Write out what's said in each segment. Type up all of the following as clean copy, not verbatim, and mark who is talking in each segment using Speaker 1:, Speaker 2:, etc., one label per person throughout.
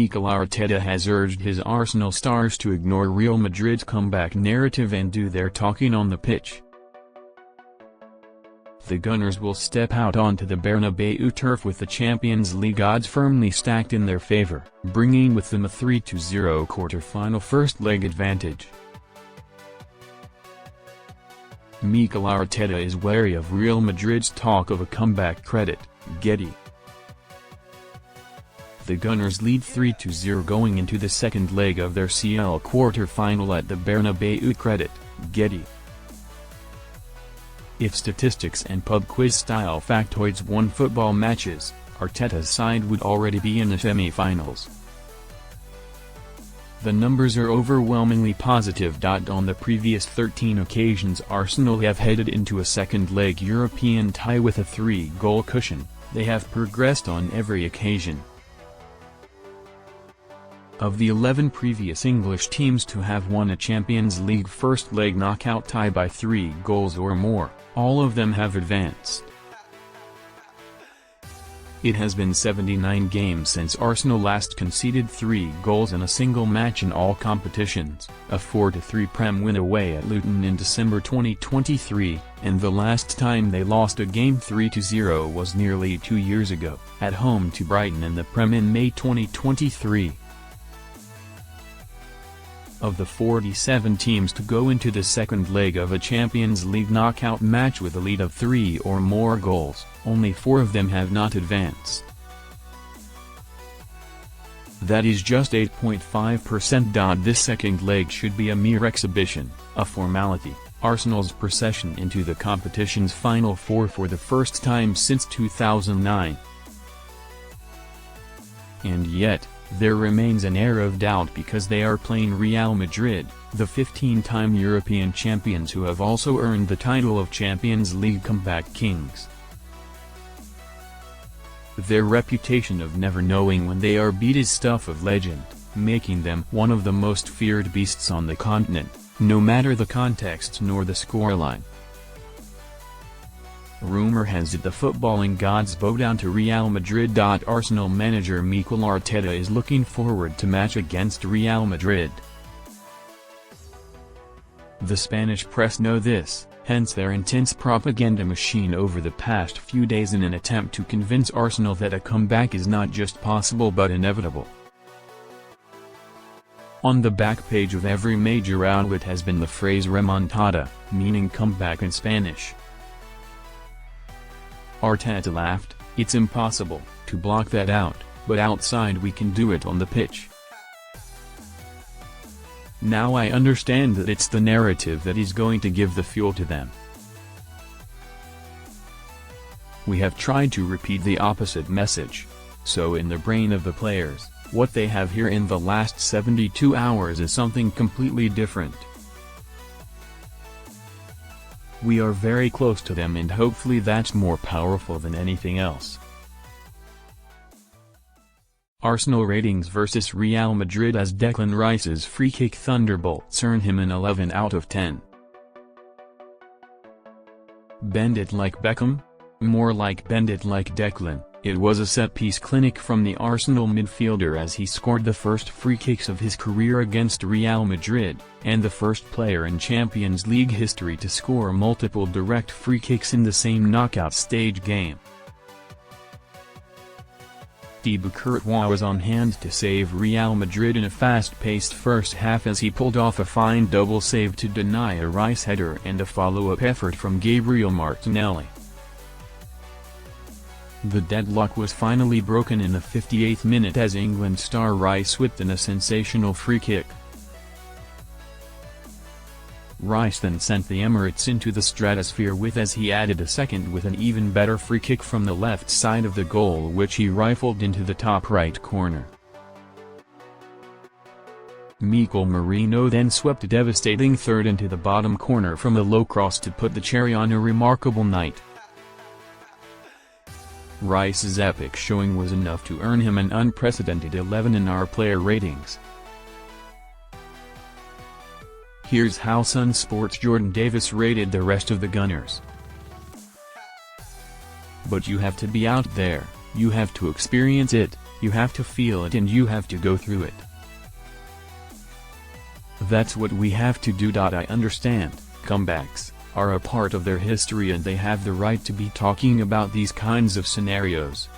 Speaker 1: Mikel Arteta has urged his Arsenal stars to ignore Real Madrid's comeback narrative and do their talking on the pitch. The Gunners will step out onto the Bernabeu turf with the Champions League odds firmly stacked in their favor, bringing with them a 3-0 quarter-final first-leg advantage. Mikel Arteta is wary of Real Madrid's talk of a comeback credit, Getty. The Gunners lead 3-0 going into the second leg of their CL quarter-final at the Bernabeu credit, Getty. If statistics and pub quiz-style factoids won football matches, Arteta's side would already be in the semi-finals. The numbers are overwhelmingly positive. On the previous 13 occasions Arsenal have headed into a second-leg European tie with a 3-goal cushion, they have progressed on every occasion. Of the 11 previous English teams to have won a Champions League first-leg knockout tie by 3 goals or more, all of them have advanced. It has been 79 games since Arsenal last conceded 3 goals in a single match in all competitions, a 4-3 Prem win away at Luton in December 2023, and the last time they lost a game 3-0 was nearly 2 years ago, at home to Brighton in the Prem in May 2023. Of the 47 teams to go into the second leg of a Champions League knockout match with a lead of 3 or more goals, only 4 of them have not advanced. That is just 8.5%. This second leg should be a mere exhibition, a formality, Arsenal's procession into the competition's Final Four for the first time since 2009. And yet, there remains an air of doubt because they are playing Real Madrid, the 15-time European champions who have also earned the title of Champions League comeback kings. Their reputation of never knowing when they are beat is stuff of legend, making them one of the most feared beasts on the continent, no matter the context nor the scoreline. Rumor has it the footballing gods bow down to Real Madrid. Arsenal manager Mikel Arteta is looking forward to match against Real Madrid. The Spanish press know this, hence their intense propaganda machine over the past few days in an attempt to convince Arsenal that a comeback is not just possible but inevitable. On the back page of every major outlet has been the phrase remontada, meaning comeback in Spanish. Arteta laughed, "It's impossible to block that out, but outside we can do it on the pitch." Now I understand that it's the narrative that is going to give the fuel to them. We have tried to repeat the opposite message. So in the brain of the players, what they have here in the last 72 hours is something completely different. We are very close to them and hopefully that's more powerful than anything else. Arsenal ratings versus Real Madrid as Declan Rice's free-kick thunderbolts earn him an 11 out of 10. Bend it like Beckham? More like bend it like Declan. It was a set-piece clinic from the Arsenal midfielder as he scored the first free-kicks of his career against Real Madrid, and the first player in Champions League history to score multiple direct free-kicks in the same knockout stage game. Thibaut Courtois was on hand to save Real Madrid in a fast-paced first half as he pulled off a fine double save to deny a Rice header and a follow-up effort from Gabriel Martinelli. The deadlock was finally broken in the 58th minute as England star Rice whipped in a sensational free-kick. Rice then sent the Emirates into the stratosphere as he added a second with an even better free-kick from the left side of the goal which he rifled into the top right corner. Mikel Merino then swept a devastating third into the bottom corner from a low cross to put the cherry on a remarkable night. Rice's epic showing was enough to earn him an unprecedented 11 in our player ratings. Here's how Sun Sports' Jordan Davis rated the rest of the Gunners. But you have to be out there, you have to experience it, You have to feel it and you have to go through it. That's what we have to do. I understand, comebacks are a part of their history and they have the right to be talking about these kinds of scenarios.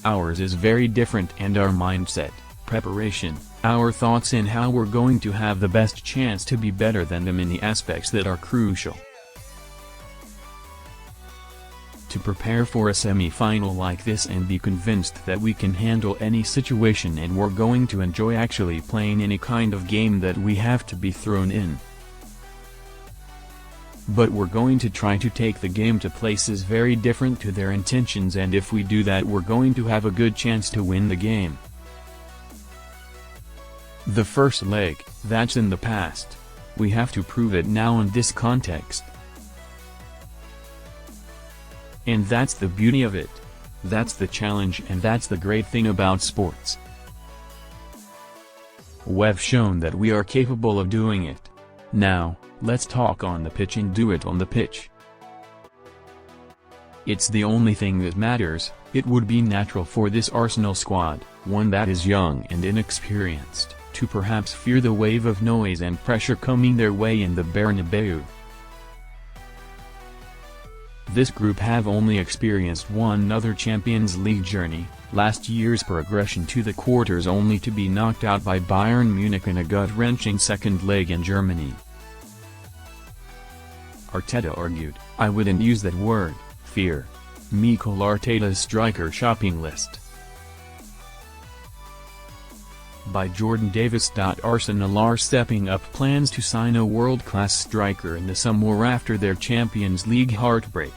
Speaker 1: Ours is very different, and our mindset, preparation, our thoughts and how we're going to have the best chance to be better than them in the aspects that are crucial. To prepare for a semi-final like this and be convinced that we can handle any situation and we're going to enjoy actually playing any kind of game that we have to be thrown in. But we're going to try to take the game to places very different to their intentions, and if we do that we're going to have a good chance to win the game. The first leg, that's in the past. We have to prove it now in this context. And that's the beauty of it. That's the challenge, and that's the great thing about sports. We've shown that we are capable of doing it. Now, let's talk on the pitch and do it on the pitch. It's the only thing that matters. It would be natural for this Arsenal squad, one that is young and inexperienced, to perhaps fear the wave of noise and pressure coming their way in the Bernabeu. This group have only experienced one other Champions League journey, last year's progression to the quarters, only to be knocked out by Bayern Munich in a gut-wrenching second leg in Germany. Arteta argued, "I wouldn't use that word, fear." Mikel Arteta's striker shopping list. By Jordan Davis. Arsenal are stepping up plans to sign a world-class striker in the summer after their Champions League heartbreak.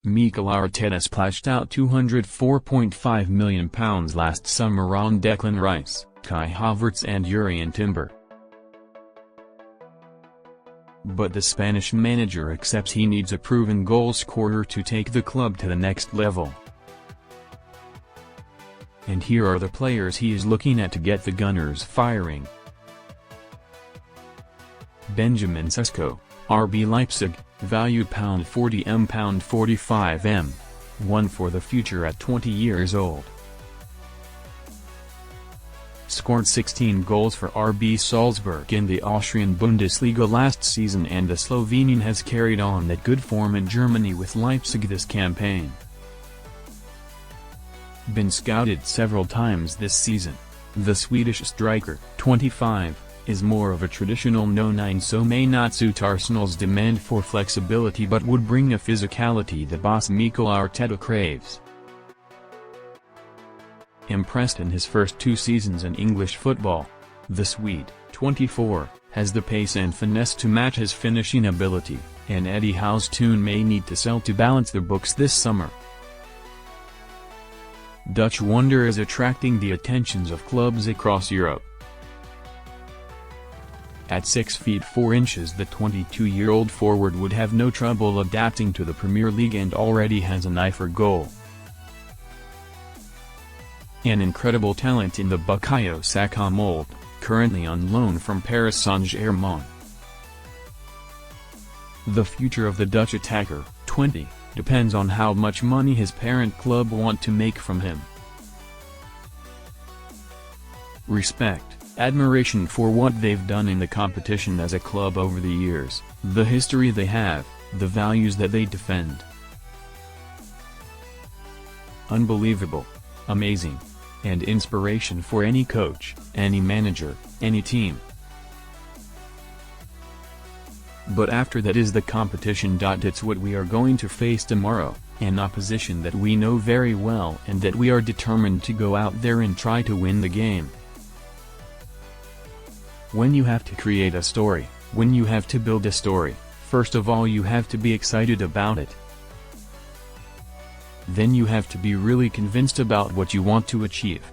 Speaker 1: Mikel Arteta splashed out £204.5 million last summer on Declan Rice, Kai Havertz and Jurrien Timber. But the Spanish manager accepts he needs a proven goal-scorer to take the club to the next level. And here are the players he is looking at to get the Gunners firing. Benjamin Sesko, RB Leipzig, valued £40m, £45m. One for the future at 20 years old. Scored 16 goals for RB Salzburg in the Austrian Bundesliga last season, and the Slovenian has carried on that good form in Germany with Leipzig this campaign. Been scouted several times this season. The Swedish striker, 25, is more of a traditional no-9, so may not suit Arsenal's demand for flexibility, but would bring a physicality that boss Mikel Arteta craves. Impressed in his first 2 seasons in English football, the Swede, 24, has the pace and finesse to match his finishing ability, and Eddie Howe's tune may need to sell to balance the books this summer. Dutch wonder is attracting the attentions of clubs across Europe. At 6 feet 4 inches, the 22-year-old forward would have no trouble adapting to the Premier League and already has an eye for goal. An incredible talent in the Bukayo Saka mold, currently on loan from Paris Saint-Germain. The future of the Dutch attacker, 20, depends on how much money his parent club want to make from him. Respect, admiration for what they've done in the competition as a club over the years, the history they have, the values that they defend. Unbelievable. Amazing. And inspiration for any coach, any manager, any team. But after that is the competition. It's what we are going to face tomorrow, an opposition that we know very well and that we are determined to go out there and try to win the game. When you have to create a story, when you have to build a story, first of all you have to be excited about it. Then you have to be really convinced about what you want to achieve.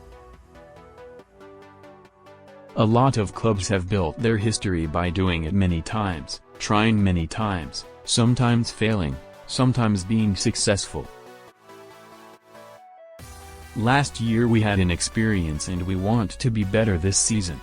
Speaker 1: A lot of clubs have built their history by doing it many times, trying many times, sometimes failing, sometimes being successful. Last year we had an experience and we want to be better this season.